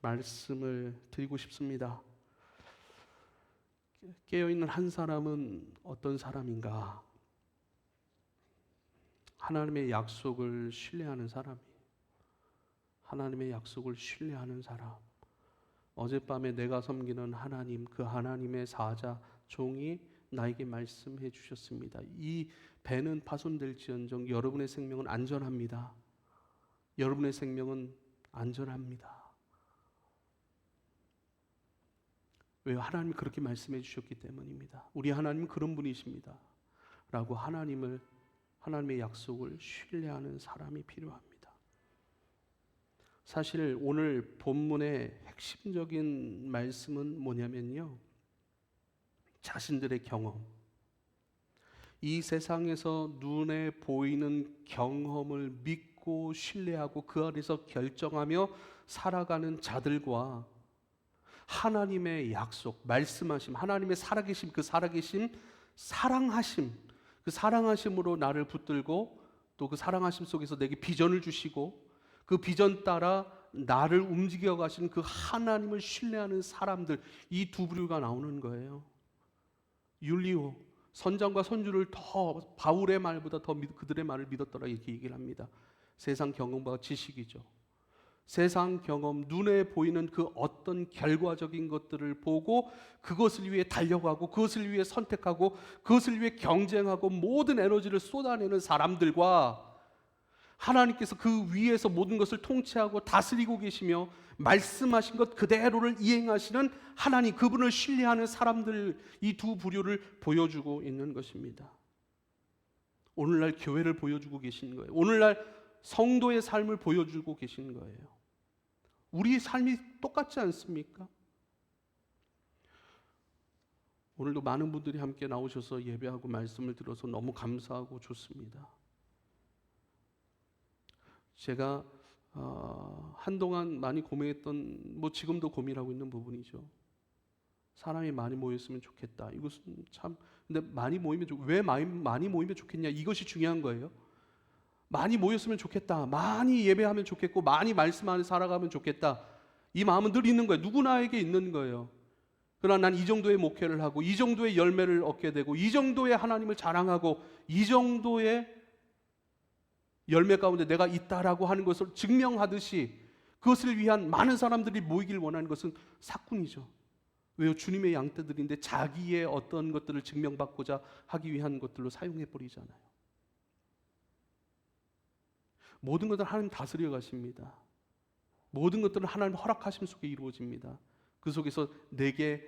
말씀을 드리고 싶습니다. 깨어있는 한 사람은 어떤 사람인가? 하나님의 약속을 신뢰하는 사람이에요. 하나님의 약속을 신뢰하는 사람. 어젯밤에 내가 섬기는 하나님, 그 하나님의 사자, 종이 나에게 말씀해 주셨습니다. 이 배는 파손될지언정 여러분의 생명은 안전합니다. 여러분의 생명은 안전합니다. 왜요? 하나님이 그렇게 말씀해 주셨기 때문입니다. 우리 하나님은 그런 분이십니다 라고 하나님의 약속을 신뢰하는 사람이 필요합니다. 사실 오늘 본문의 핵심적인 말씀은 뭐냐면요, 자신들의 경험, 이 세상에서 눈에 보이는 경험을 믿고 신뢰하고 그 안에서 결정하며 살아가는 자들과 하나님의 약속, 말씀하심, 하나님의 살아계심, 그 살아계심, 사랑하심, 그 사랑하심으로 나를 붙들고 또 그 사랑하심 속에서 내게 비전을 주시고 그 비전 따라 나를 움직여 가시는 그 하나님을 신뢰하는 사람들, 이 두 부류가 나오는 거예요. 율리오, 선장과 선주를 더 바울의 말보다 더 그들의 말을 믿었더라, 이렇게 얘기를 합니다. 세상 경험과 지식이죠. 세상 경험, 눈에 보이는 그 어떤 결과적인 것들을 보고 그것을 위해 달려가고 그것을 위해 선택하고 그것을 위해 경쟁하고 모든 에너지를 쏟아내는 사람들과 하나님께서 그 위에서 모든 것을 통치하고 다스리고 계시며 말씀하신 것 그대로를 이행하시는 하나님, 그분을 신뢰하는 사람들, 이 두 부류를 보여주고 있는 것입니다. 오늘날 교회를 보여주고 계신 거예요. 오늘날 성도의 삶을 보여주고 계신 거예요. 우리 삶이 똑같지 않습니까? 오늘도 많은 분들이 함께 나오셔서 예배하고 말씀을 들어서 너무 감사하고 좋습니다. 제가 한동안 많이 고민했던, 지금도 고민하고 있는 부분이죠. 사람이 많이 모였으면 좋겠다. 이것은 참, 근데 왜 많이 모이면 좋겠냐? 이것이 중요한 거예요. 많이 모였으면 좋겠다. 많이 예배하면 좋겠고 많이 말씀 안에 살아가면 좋겠다. 이 마음은 늘 있는 거예요. 누구나에게 있는 거예요. 그러나 난 이 정도의 목회를 하고 이 정도의 열매를 얻게 되고 이 정도의 하나님을 자랑하고 이 정도의 열매 가운데 내가 있다라고 하는 것을 증명하듯이 그것을 위한 많은 사람들이 모이길 원하는 것은 사꾼이죠. 왜요? 주님의 양떼들인데 자기의 어떤 것들을 증명받고자 하기 위한 것들로 사용해버리잖아요. 모든 것들은 하나님 다스려 가십니다. 모든 것들은 하나님 허락하심 속에 이루어집니다. 그 속에서 내게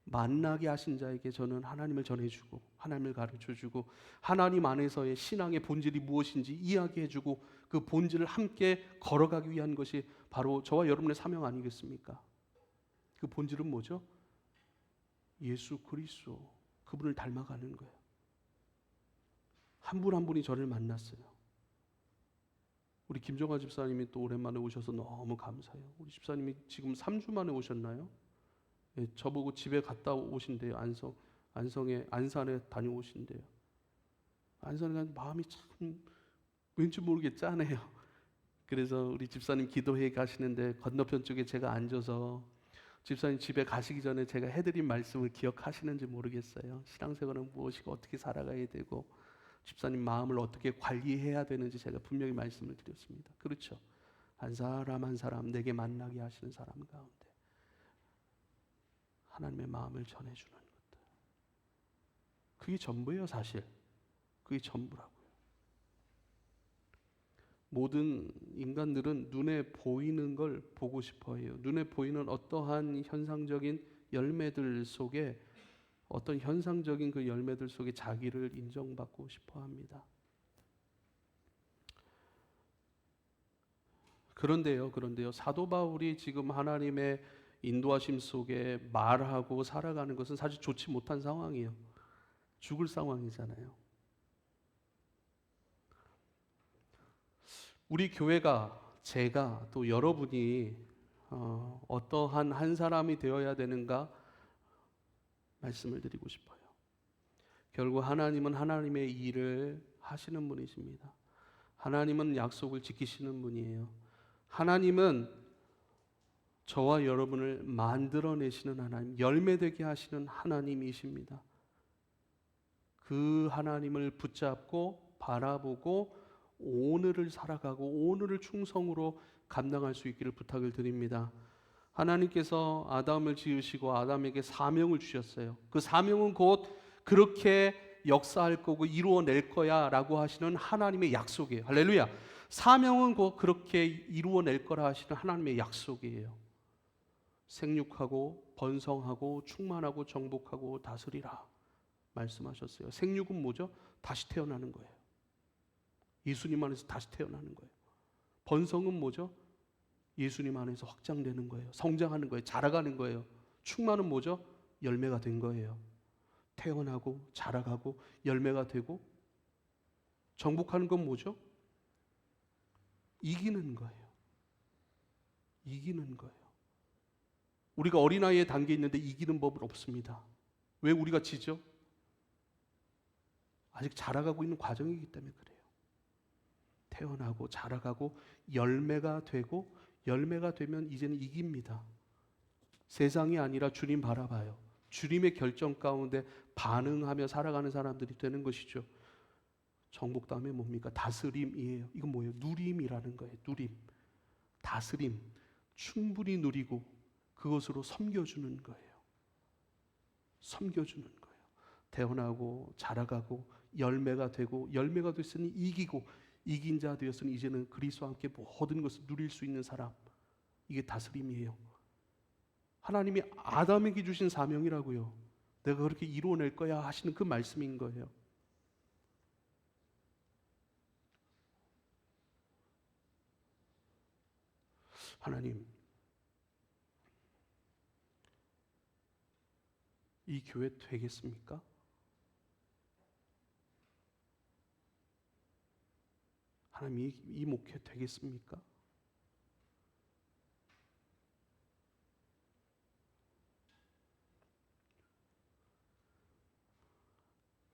만나게 하신 자에게 저는 하나님을 전해주고 하나님을 가르쳐주고 하나님 안에서의 신앙의 본질이 무엇인지 이야기해주고 그 본질을 함께 걸어가기 위한 것이 바로 저와 여러분의 사명 아니겠습니까? 그 본질은 뭐죠? 예수 그리스도, 그분을 닮아가는 거예요. 한 분 한 분이 저를 만났어요. 우리 김정아 집사님이 또 오랜만에 오셔서 너무 감사해요. 우리 집사님이 지금 3주 만에 오셨나요? 예, 저보고 집에 갔다 오신대요. 안산에 다녀오신대요. 안산에 가면 마음이 참 왠지 모르게 짠해요. 그래서 우리 집사님 기도회에 가시는데 건너편 쪽에 제가 앉아서 집사님 집에 가시기 전에 제가 해드린 말씀을 기억하시는지 모르겠어요. 신앙생활은 무엇이고 어떻게 살아가야 되고 집사님 마음을 어떻게 관리해야 되는지 제가 분명히 말씀을 드렸습니다. 그렇죠. 한 사람 한 사람 내게 만나게 하시는 사람 가운데 하나님의 마음을 전해주는 것들, 그게 전부예요. 사실 그게 전부라고요. 모든 인간들은 눈에 보이는 걸 보고 싶어 해요. 눈에 보이는 어떠한 현상적인 열매들 속에, 어떤 현상적인 그 열매들 속에 자기를 인정받고 싶어 합니다. 그런데요, 사도 바울이 지금 하나님의 인도하심 속에 말하고 살아가는 것은 사실 좋지 못한 상황이에요. 죽을 상황이잖아요. 우리 교회가, 제가 또 여러분이 어떠한 한 사람이 되어야 되는가 말씀을 드리고 싶어요. 결국 하나님은 하나님의 일을 하시는 분이십니다. 하나님은 약속을 지키시는 분이에요. 하나님은 저와 여러분을 만들어내시는 하나님, 열매되게 하시는 하나님이십니다. 그 하나님을 붙잡고 바라보고 오늘을 살아가고 오늘을 충성으로 감당할 수 있기를 부탁을 드립니다. 하나님께서 아담을 지으시고 아담에게 사명을 주셨어요. 그 사명은 곧 그렇게 역사할 거고 이루어낼 거야 라고 하시는 하나님의 약속이에요. 할렐루야. 사명은 곧 그렇게 이루어낼 거라 하시는 하나님의 약속이에요. 생육하고 번성하고 충만하고 정복하고 다스리라 말씀하셨어요. 생육은 뭐죠? 다시 태어나는 거예요. 예수님 안에서 다시 태어나는 거예요. 번성은 뭐죠? 예수님 안에서 확장되는 거예요. 성장하는 거예요. 자라가는 거예요. 충만은 뭐죠? 열매가 된 거예요. 태어나고 자라가고 열매가 되고, 정복하는 건 뭐죠? 이기는 거예요. 이기는 거예요. 우리가 어린아이의 단계에 있는데 이기는 법은 없습니다. 왜 우리가 지죠? 아직 자라가고 있는 과정이기 때문에 그래요. 태어나고 자라가고 열매가 되고, 열매가 되면 이제는 이깁니다. 세상이 아니라 주님 바라봐요. 주님의 결정 가운데 반응하며 살아가는 사람들이 되는 것이죠. 정복 다음에 뭡니까? 다스림이에요. 이건 뭐예요? 누림이라는 거예요. 누림. 다스림. 충분히 누리고 그것으로 섬겨주는 거예요. 섬겨주는 거예요. 태어나고 자라가고 열매가 되고, 열매가 됐으니 이기고, 이긴 자 되었으니 이제는 그리스도와 함께 모든 것을 누릴 수 있는 사람. 이게 다스림이에요. 하나님이 아담에게 주신 사명이라고요. 내가 그렇게 이루어낼 거야 하시는 그 말씀인 거예요. 하나님, 이 교회 되겠습니까? 하나님, 이 목회 되겠습니까?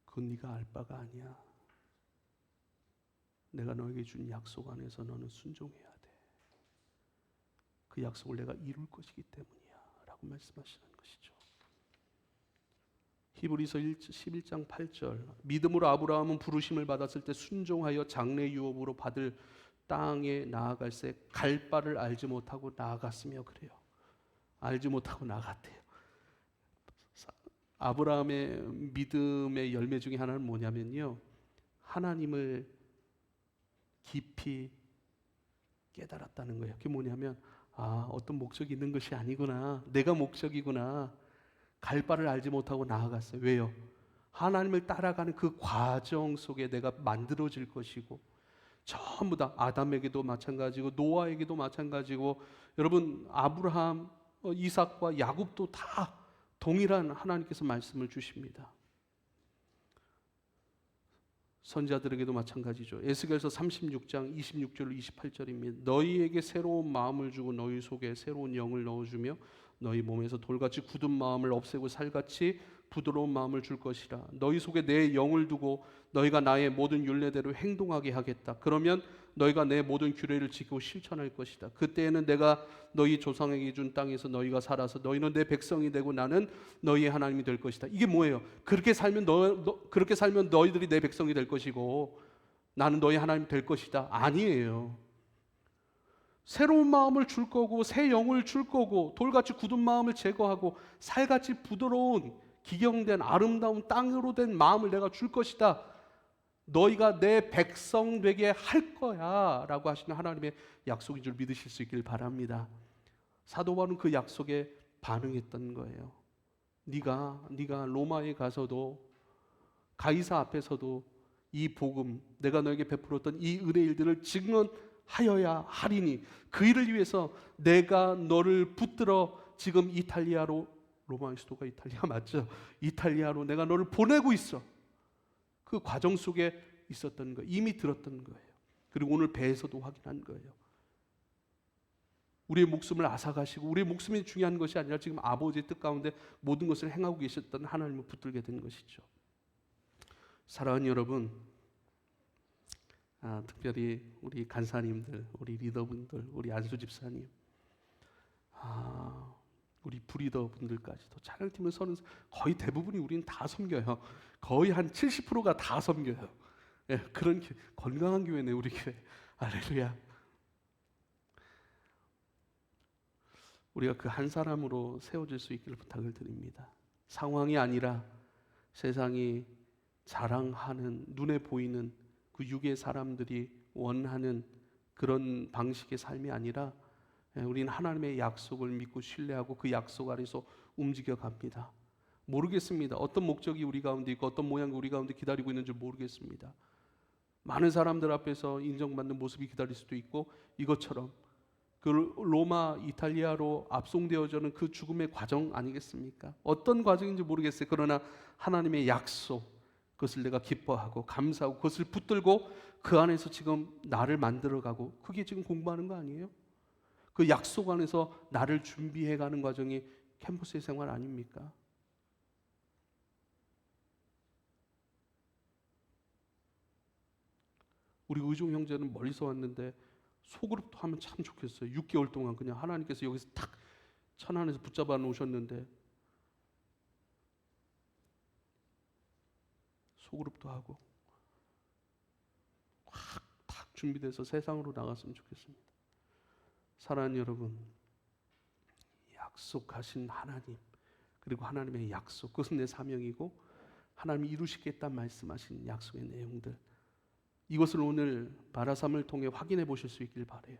그건 네가 알 바가 아니야. 내가 너에게 준 약속 안에서 너는 순종해야 돼. 그 약속을 내가 이룰 것이기 때문이야 라고 말씀하시는 것이죠. 히브리서 11장 8절, 믿음으로 아브라함은 부르심을 받았을 때 순종하여 장래 유업으로 받을 땅에 나아갈새 갈 바를 알지 못하고 나아갔으며, 그래요. 알지 못하고 나아갔대요. 아브라함의 믿음의 열매 중에 하나는 뭐냐면요, 하나님을 깊이 깨달았다는 거예요. 그게 뭐냐면, 어떤 목적이 있는 것이 아니구나, 내가 목적이구나. 갈 바를 알지 못하고 나아갔어요. 왜요? 하나님을 따라가는 그 과정 속에 내가 만들어질 것이고, 전부 다 아담에게도 마찬가지고 노아에게도 마찬가지고, 여러분 아브라함, 이삭과 야곱도 다 동일한 하나님께서 말씀을 주십니다. 선지자들에게도 마찬가지죠. 에스겔서 36장 26절 28절입니다. 너희에게 새로운 마음을 주고 너희 속에 새로운 영을 넣어주며 너희 몸에서 돌같이 굳은 마음을 없애고 살같이 부드러운 마음을 줄 것이라. 너희 속에 내 영을 두고 너희가 나의 모든 율례대로 행동하게 하겠다. 그러면 너희가 내 모든 규례를 지키고 실천할 것이다. 그때에는 내가 너희 조상에게 준 땅에서 너희가 살아서 너희는 내 백성이 되고 나는 너희의 하나님이 될 것이다. 이게 뭐예요? 그렇게 살면 그렇게 살면 너희들이 내 백성이 될 것이고 나는 너희 하나님이 될 것이다. 아니에요. 새로운 마음을 줄 거고 새 영을 줄 거고 돌같이 굳은 마음을 제거하고 살같이 부드러운 기경된 아름다운 땅으로 된 마음을 내가 줄 것이다. 너희가 내 백성 되게 할 거야 라고 하시는 하나님의 약속인 줄 믿으실 수 있길 바랍니다. 사도 바울은 그 약속에 반응했던 거예요. 네가 로마에 가서도 가이사 앞에서도 이 복음, 내가 너에게 베풀었던 이 은혜의 일들을 증언하여야 하리니 그 일을 위해서 내가 너를 붙들어 지금 이탈리아로, 로마의 수도가 이탈리아 맞죠? 이탈리아로 내가 너를 보내고 있어. 그 과정 속에 있었던 거예요. 이미 들었던 거예요. 그리고 오늘 배에서도 확인한 거예요. 우리의 목숨을 앗아가시고 우리의 목숨이 중요한 것이 아니라 지금 아버지의 뜻 가운데 모든 것을 행하고 계셨던 하나님을 붙들게 된 것이죠. 사랑하는 여러분, 특별히 우리 간사님들, 우리 리더분들, 우리 안수 집사님, 우리 부리더분들까지도 찬양팀을 서는 거의 대부분이 우리는 다 섬겨요. 거의 한 70%가 다 섬겨요. 예, 그런 건강한 교회네 우리 교회. 할렐루야. 우리가 그 한 사람으로 세워질 수 있기를 부탁을 드립니다. 상황이 아니라 세상이 자랑하는 눈에 보이는 그 육의 사람들이 원하는 그런 방식의 삶이 아니라 우리는 하나님의 약속을 믿고 신뢰하고 그 약속 아래서 움직여 갑니다. 모르겠습니다. 어떤 목적이 우리 가운데 있고 어떤 모양이 우리 가운데 기다리고 있는지 모르겠습니다. 많은 사람들 앞에서 인정받는 모습이 기다릴 수도 있고, 이것처럼 그 로마 이탈리아로 압송되어져는 그 죽음의 과정 아니겠습니까? 어떤 과정인지 모르겠어요. 그러나 하나님의 약속, 그것을 내가 기뻐하고 감사하고 그것을 붙들고 그 안에서 지금 나를 만들어가고, 그게 지금 공부하는 거 아니에요? 그 약속 안에서 나를 준비해가는 과정이 캠퍼스의 생활 아닙니까? 우리 의종 형제는 멀리서 왔는데 소그룹도 하면 참 좋겠어요. 6개월 동안 그냥 하나님께서 여기서 탁 천안에서 붙잡아 놓으셨는데 소그룹도 하고 확 준비돼서 세상으로 나갔으면 좋겠습니다. 사랑하는 여러분, 약속하신 하나님, 그리고 하나님의 약속, 그것은 내 사명이고 하나님이 이루시겠다 말씀하신 약속의 내용들, 이것을 오늘 바라삼을 통해 확인해 보실 수 있길 바라요.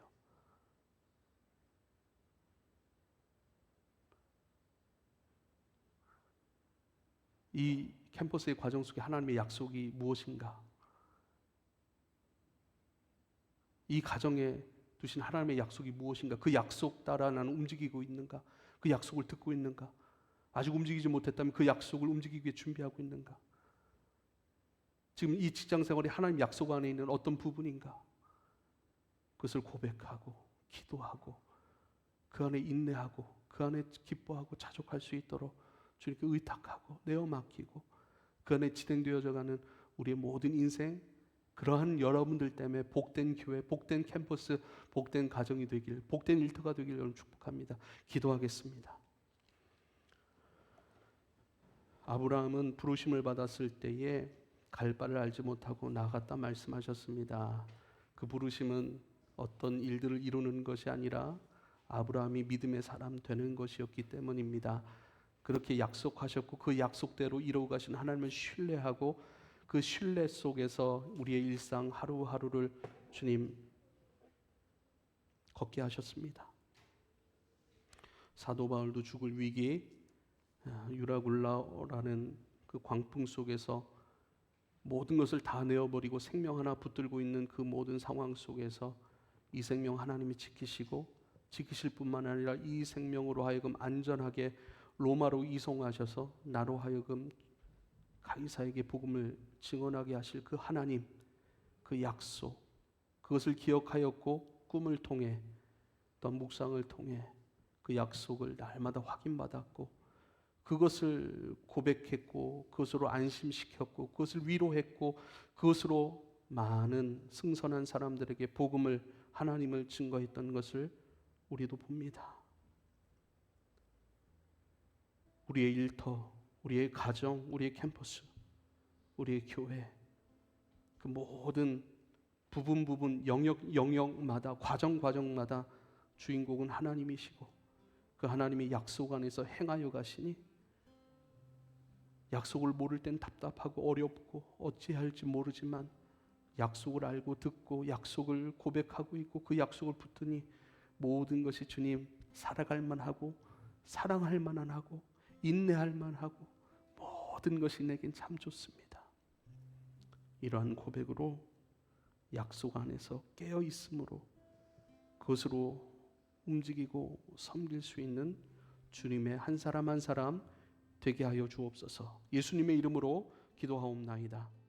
이 캠퍼스의 과정 속에 하나님의 약속이 무엇인가? 이 가정에 두신 하나님의 약속이 무엇인가? 그 약속 따라 나는 움직이고 있는가? 그 약속을 듣고 있는가? 아직 움직이지 못했다면 그 약속을 움직이기 위해 준비하고 있는가? 지금 이 직장 생활이 하나님 약속 안에 있는 어떤 부분인가? 그것을 고백하고 기도하고 그 안에 인내하고 그 안에 기뻐하고 자족할 수 있도록 주님께 의탁하고 내어 맡기고 그 안에 진행되어져 가는 우리의 모든 인생, 그러한 여러분들 때문에 복된 교회, 복된 캠퍼스, 복된 가정이 되길, 복된 일터가 되길 여러분 축복합니다. 기도하겠습니다. 아브라함은 부르심을 받았을 때에 갈 바를 알지 못하고 나갔다 말씀하셨습니다. 그 부르심은 어떤 일들을 이루는 것이 아니라 아브라함이 믿음의 사람 되는 것이었기 때문입니다. 그렇게 약속하셨고 그 약속대로 이루어 가신 하나님을 신뢰하고 그 신뢰 속에서 우리의 일상 하루하루를 주님 걷게 하셨습니다. 사도 바울도 죽을 위기, 유라굴라라는 그 광풍 속에서 모든 것을 다 내어버리고 생명 하나 붙들고 있는 그 모든 상황 속에서 이 생명 하나님이 지키시고 지키실 뿐만 아니라 이 생명으로 하여금 안전하게 로마로 이송하셔서 나로 하여금 가이사에게 복음을 증언하게 하실 그 하나님, 그 약속, 그것을 기억하였고 꿈을 통해 또 묵상을 통해 그 약속을 날마다 확인받았고 그것을 고백했고 그것으로 안심시켰고 그것을 위로했고 그것으로 많은 승선한 사람들에게 복음을, 하나님을 증거했던 것을 우리도 봅니다. 우리의 일터, 우리의 가정, 우리의 캠퍼스, 우리의 교회, 그 모든 부분 영역마다 과정마다 주인공은 하나님이시고 그 하나님의 약속 안에서 행하여 가시니 약속을 모를 땐 답답하고 어렵고 어찌할지 모르지만 약속을 알고 듣고 약속을 고백하고 있고 그 약속을 붙드니 모든 것이 주님 살아갈 만하고 사랑할 만하고 인내할 만하고 모든 것이 내겐 참 좋습니다. 이러한 고백으로 약속 안에서 깨어 있음으로 그것으로 움직이고 섬길 수 있는 주님의 한 사람 한 사람 되게 하여 주옵소서. 예수님의 이름으로 기도하옵나이다.